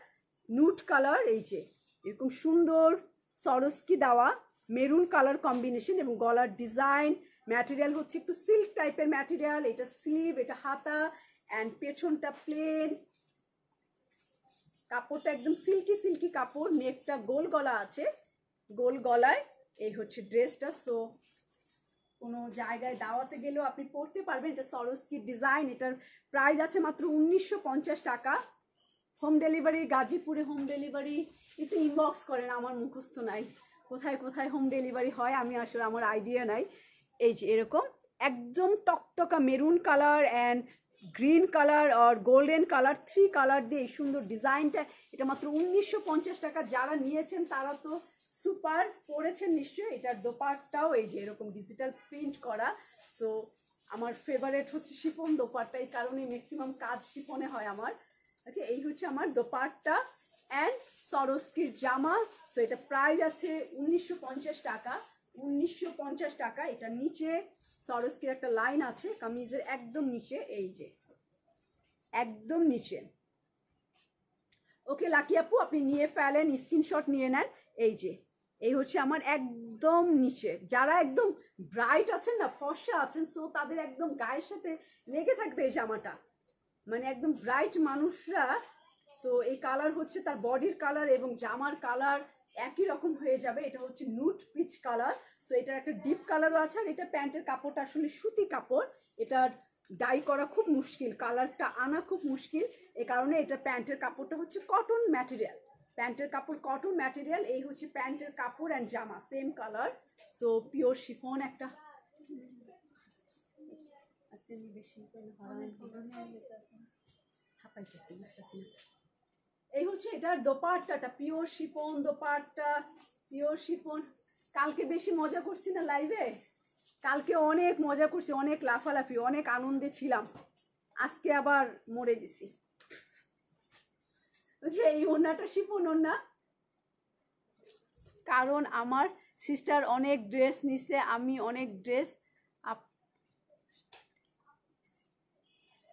নুট কালার, এই যে এরকম সুন্দর সরস্কি দেওয়া মেরুন কালার কম্বিনেশন, এবং গলার ডিজাইন, ম্যাটেরিয়াল হচ্ছে একটু সিল্ক টাইপের ম্যাটেরিয়াল। এটা স্লিভ, এটা হাতা, অ্যান্ড পেছনটা প্লেন। কাপড়টা একদম সিল্কি সিল্কি কাপড়, নেকটা গোল গলা আছে, গোল গলায়। এই হচ্ছে ড্রেসটা। সো কোনো জায়গায় দাওয়াতে গেলেও আপনি পরতে পারবেন। এটা সরস্কির ডিজাইন। এটার প্রাইস আছে মাত্র 1950 টাকা। হোম ডেলিভারি, গাজীপুরে হোম ডেলিভারি। একটু ইনবক্স করেন, আমার মুখস্থ নাই কোথায় কোথায় হোম ডেলিভারি হয়, আমি আসলে আমার আইডিয়া নাই। এই যে এরকম একদম টকটকা maroon colour and green colour আর গোল্ডেন কালার, 3 কালার দিয়ে এই সুন্দর ডিজাইনটা। এটা মাত্র 1950 টাকা। যারা নিয়েছেন তারা তো সুপার, পরেছেন নিশ্চয়ই। এটার দোপাট্টাও এই যে এরকম ডিজিটাল প্রিন্ট করা। সো আমার ফেভারেট হচ্ছে শিফন দোপাট্টা, এই কারণে ম্যাক্সিমাম কাজ শিফনে হয় আমার। ওকে, এই হচ্ছে আমার দোপাট্টা অ্যান্ড সরস্কির জামা। সো এটা প্রাইস আছে 1950 টাকা। 1950 টাকা। এটা নিচে সরস্কির একটা লাইন আছে কামিজের একদম নিচে, এই যে একদম নিচে। ওকে লাকি আপু, আপনি নিয়ে ফেলেন, স্ক্রিনশট নিয়ে নেন। এই যে এই হচ্ছে আমার একদম নিচে। যারা একদম ব্রাইট আছেন না, ফর্সা আছেন, সো তাদের একদম গায়ের সাথে লেগে থাকবে এই জামাটা, মানে একদম ব্রাইট মানুষরা। সো এই কালার হচ্ছে তার বডির কালার এবং জামার কালার একই রকম হয়ে যাবে। এটা হচ্ছে নুট পিচ কালার। সো এটার একটা ডিপ কালারও আছে। আর এটা প্যান্টের কাপড়টা আসলে সুতি কাপড়, এটার ডাই করা খুব মুশকিল, কালারটা আনা খুব মুশকিল। এই কারণে এটা প্যান্টের কাপড়টা হচ্ছে কটন ম্যাটেরিয়াল, প্যান্টের কাপড় কটন ম্যাটেরিয়াল। এই হচ্ছে প্যান্টের কাপড় অ্যান্ড জামা same colour. So pure chiffon একটা। আজকে আমি বেশি এই হচ্ছে এটার দোপাট্টাটা, pure chiffon dupatta, pure chiffon. কালকে বেশি মজা করছি না লাইভে, কালকে অনেক মজা করছি, অনেক লাফালাফি, অনেক আনন্দে ছিলাম। আজকে আবার মরে গেছি। এই ওড়নাটা শিফন ওড়না, কারণ আমার সিস্টার অনেক ড্রেস নিছে, আমি অনেক ড্রেস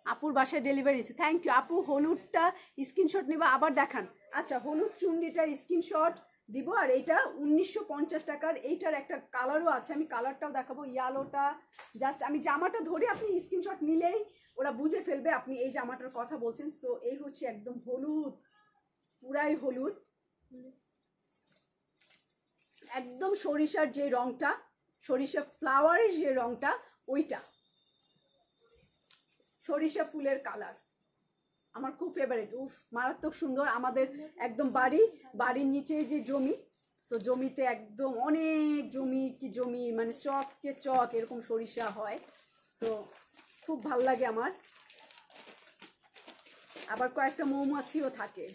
আপুর বাসায় ডেলিভারি দিচ্ছে। থ্যাংক ইউ আপু। হলুদটা স্ক্রিনশট নিবা, আবার দেখান। আচ্ছা, হলুদ চুন্ডিটার স্ক্রিনশট দিব। আর এইটা 1950 টাকার। এইটার একটা কালারও আছে, আমি কালারটাও দেখাবো, ইয়ালোটা। জাস্ট আমি জামাটা ধরে আপনি স্ক্রিনশট নিলেই ওরা বুঝে ফেলবে আপনি এই জামাটার কথা বলছেন। সো এই হচ্ছে একদম হলুদ, পুরাই হলুদ, একদম সরিষার যে রংটা, সরিষা ফ্লাওয়ারের যে রংটা, ওইটা সরিষা ফুলের কালার আমার খুব ফেভারিট। উফ, মারাত্মক সুন্দর। আমাদের একদম বাড়ির নিচে যে জমি, সো জমিতে একদম অনেক জমি, কি জমি মানে চককে চক এরকম সরিষা হয়। সো খুব ভাল লাগে আমার। আবার কয়েকটা মৌমাছিও থাকে,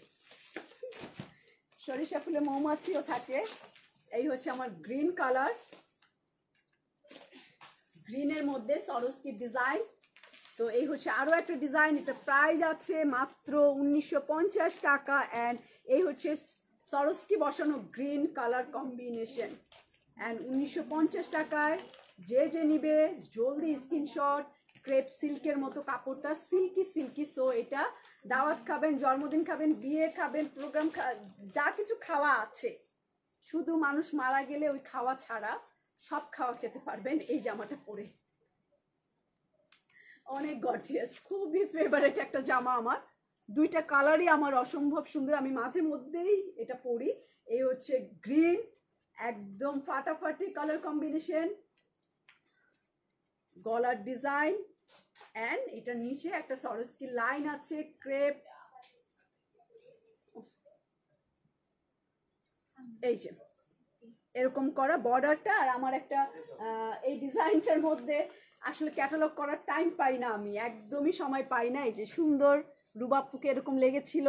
সরিষা ফুলে মৌমাছিও থাকে। এই হচ্ছে আমার গ্রিন কালার, গ্রিনের মধ্যে সরস্কির ডিজাইন। তো এই হচ্ছে আরও একটা ডিজাইন। এটা প্রাইস আছে মাত্র 1950 টাকা। অ্যান্ড এই হচ্ছে সরস্কি বসানো গ্রিন কালার কম্বিনেশন অ্যান্ড 1950 টাকায়। যে নিবে জলদি স্ক্রিনশট। ক্রেপ সিল্কের মতো কাপড়টা, সিল্কি সিল্কি। সো এটা দাওয়াত খাবেন, জন্মদিন খাবেন, বিয়ে খাবেন, প্রোগ্রাম যা কিছু খাওয়া আছে শুধু মানুষ মারা গেলে ওই খাওয়া ছাড়া সব খাওয়া খেতে পারবেন এই জামাটা পরে। অনেক গর্জিয়াস, খুবই ফেভারিট একটা জামা আমার। দুইটা কালারই আমার অসম্ভব সুন্দর, আমি মাঝে মধ্যেই এটা পরি। এই হচ্ছে গ্রিন, একদম ফাটাফাটি কালার কম্বিনেশন, গলার ডিজাইন, অ্যান্ড এটার নিচে একটা সরস্কি লাইন আছে, ক্রেপ। এই যে এরকম করা বর্ডারটা, আর আমার একটা এই ডিজাইনটার মধ্যে আসলে ক্যাটালগ করার টাইম পাই না, আমি একদমই সময় পাই না। এই যে সুন্দর রুবাপুকে এরকম লেগেছিল।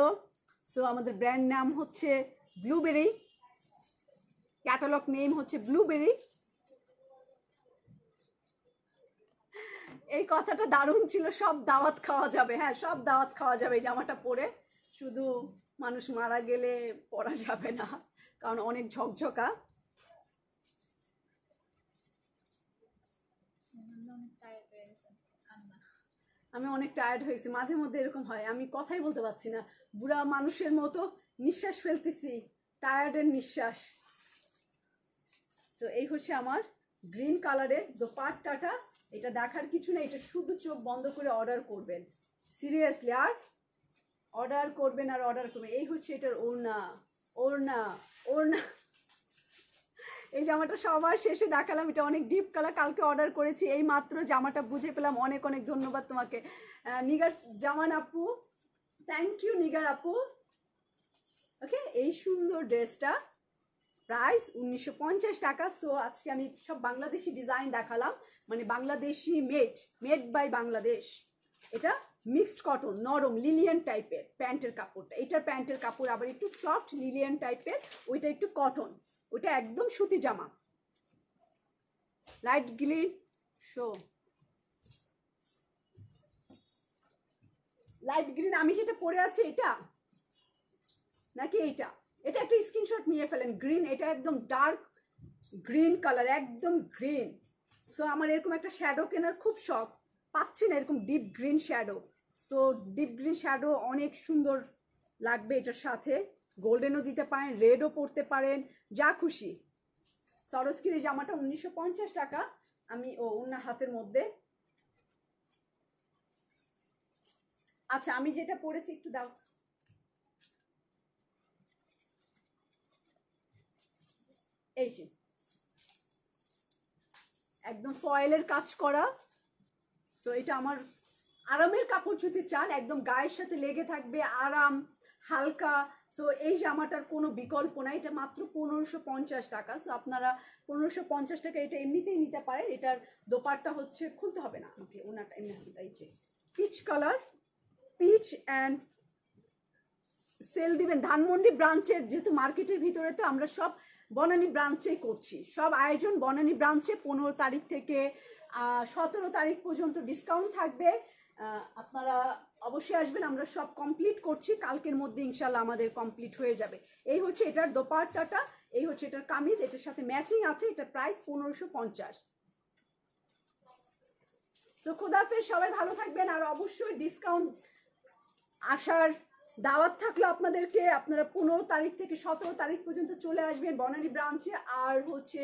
সো আমাদের ব্র্যান্ড নাম হচ্ছে ব্লুবেরি, ক্যাটালগ নেম হচ্ছে ব্লুবেরি। এই কথাটা দারুণ ছিল, সব দাওয়াত খাওয়া যাবে, হ্যাঁ সব দাওয়াত খাওয়া যাবে এই জামাটা পরে। শুধু মানুষ মারা গেলে পরা যাবে না, কারণ অনেক ঝকঝকা। আমি অনেক টায়ার্ড হয়েছি, মাঝে মধ্যে এরকম হয়, আমি কথাই বলতে পারছি না, বুড়া মানুষের মতো নিঃশ্বাস ফেলতেছি, টায়ার্ডের নিঃশ্বাস। তো এই হচ্ছে আমার গ্রিন কালারের দোপাট্টাটা। এটা দেখার কিছু না, এটা শুধু চোখ বন্ধ করে অর্ডার করবেন, সিরিয়াসলি, আর অর্ডার করবেন আর অর্ডার করবেন। এই হচ্ছে এটার ওড়না, ওড়না, ওড়না। এই জামাটা সবার শেষে দেখালাম, এটা অনেক ডিপ কালার, কালকে অর্ডার করেছি, এই মাত্র জামাটা বুঝে পেলাম। অনেক অনেক ধন্যবাদ তোমাকে নিগার জামান আপু, থ্যাংক ইউ নিগার আপু। ওকে, এই সুন্দর ড্রেসটা প্রাইস 1950 টাকা। সো আজকে আমি সব বাংলাদেশি ডিজাইন দেখালাম, মানে বাংলাদেশি মেড বাই বাংলাদেশ। এটা মিক্সড কটন, নরম লিলিয়ান টাইপের প্যান্টের কাপড়টা, এটার প্যান্টের কাপড় আবার একটু সফট লিলিয়ান টাইপের, ওইটা একটু কটন, ওইটা একদম সুতি জামা। Light green, show light green, আমি যেটা পরে আছি এটা নাকি এইটা, এটা একটা স্ক্রিনশট নিয়ে ফেলেন। গ্রিন, এটা একদম ডার্ক গ্রিন কালার, একদম গ্রিন। সো আমার এরকম একটা শ্যাডো কেনার খুব শখ, পাচ্ছি না এরকম deep green shadow. So deep green shadow অনেক সুন্দর লাগবে এটার সাথে, গোল্ডেনও দিতে পারেন, রেডও পরতে পারেন, যা খুশি। সরস্কির জামাটা 1950 টাকা। আমি অন্য হাতের মধ্যে, আচ্ছা আমি যেটা পরেছি একটু দাও, এই যে একদম ফয়েলের কাজ করা। সো এটা আমার আরামের কাপড়, যদি চান একদম গায়ের সাথে লেগে থাকবে, আরাম, হালকা। সো এই জামাটার কোনো বিকল্প নাই, এটা মাত্র 1550 টাকা। সো আপনারা 1550 টাকা এটা এমনিতেই নিতে পারেন। এটার দোপাট্টা হচ্ছে, খুলতে হবে না আমাকে, ওনাটা এমনি হাতে, এই যে পিচ কালার, পিচ অ্যান্ড সেল দিবেন ধানমন্ডি ব্রাঞ্চের, যেহেতু মার্কেটের ভিতরে তো আমরা সব বনানী ব্রাঞ্চেই করছি, সব আয়োজন বনানী ব্রাঞ্চে। 15 তারিখ থেকে 17 তারিখ পর্যন্ত ডিসকাউন্ট থাকবে, আপনারা অবশ্যই আসবেন। আমরা সব কমপ্লিট করছি, কালকের মধ্যে ইনশাল্লাহ আমাদের কমপ্লিট হয়ে যাবে। এই হচ্ছে এটার দোপাট্টাটা, এই হচ্ছে এটার কামিজ, এটার সাথে ম্যাচিং আছে, এটার প্রাইস 1550। সো খোদাফেজ, সবাই ভালো থাকবেন। আর অবশ্যই ডিসকাউন্ট আসার দাওয়াত থাকলো আপনাদেরকে, আপনারা 15 তারিখ থেকে 17 তারিখ পর্যন্ত চলে আসবেন বনানী ব্রাঞ্চে। আর হচ্ছে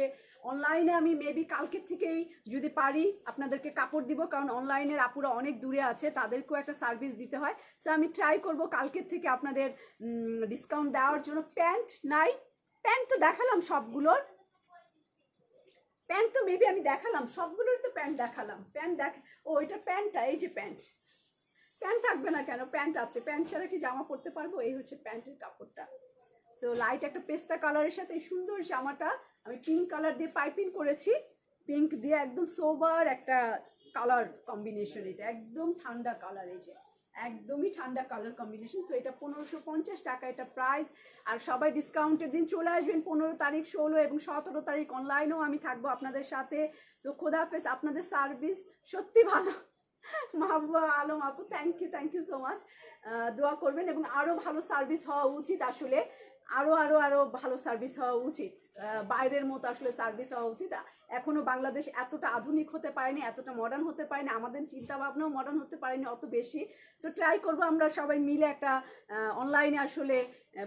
অনলাইনে আমি মেবি কালকের থেকেই যদি পারি আপনাদেরকে কাপড় দিব, কারণ অনলাইনের আপুরা অনেক দূরে আছে, তাদেরকেও একটা সার্ভিস দিতে হয়। সো আমি ট্রাই করব কালকের থেকে আপনাদের ডিসকাউন্ট দেওয়ার জন্য। প্যান্ট নাই, প্যান্ট তো দেখালাম সবগুলোর, প্যান্ট তো মেবি আমি দেখালাম সবগুলোর, তো প্যান্ট দেখালাম, প্যান্ট ও এটা প্যান্টটা, এই যে প্যান্ট, প্যান্ট থাকবে না কেন, প্যান্ট আছে, প্যান্ট ছাড়া কি জামা পরতে পারবো? এই হচ্ছে প্যান্টের কাপড়টা। সো লাইট একটা পেস্তা কালারের সাথে এই সুন্দর জামাটা আমি পিঙ্ক কালার দিয়ে পাইপিং করেছি, পিঙ্ক দিয়ে একদম সোবার একটা কালার কম্বিনেশন, এটা একদম ঠান্ডা কালার, এই যে একদমই ঠান্ডা কালার কম্বিনেশন। সো এটা 1550 টাকা এটা প্রাইস। আর সবাই ডিসকাউন্টের দিন চলে আসবেন, 15 তারিখ, 16 এবং 17 তারিখ অনলাইনেও আমি থাকবো আপনাদের সাথে। সো খোদাহাফেজ, আপনাদের সার্ভিস সত্যি ভালো। মাহবুবা আলম আপু, থ্যাংক ইউ সো মাচ। দোয়া করবেন এবং আরও ভালো সার্ভিস হওয়া উচিত, আসলে আরও ভালো সার্ভিস হওয়া উচিত, বাইরের মতো আসলে সার্ভিস হওয়া উচিত। এখনও বাংলাদেশ এতটা আধুনিক হতে পারেনি, এতটা মডার্ন হতে পারেনি, আমাদের চিন্তাভাবনাও মডার্ন হতে পারেনি অত বেশি। তো ট্রাই করবো আমরা সবাই মিলে একটা অনলাইনে আসলে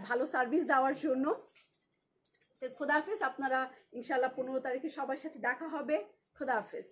ভালো সার্ভিস দেওয়ার জন্য। তো খোদাহাফেজ। আপনারা ইনশাল্লাহ 15 তারিখে সবার সাথে দেখা হবে। খোদাহাফেজ।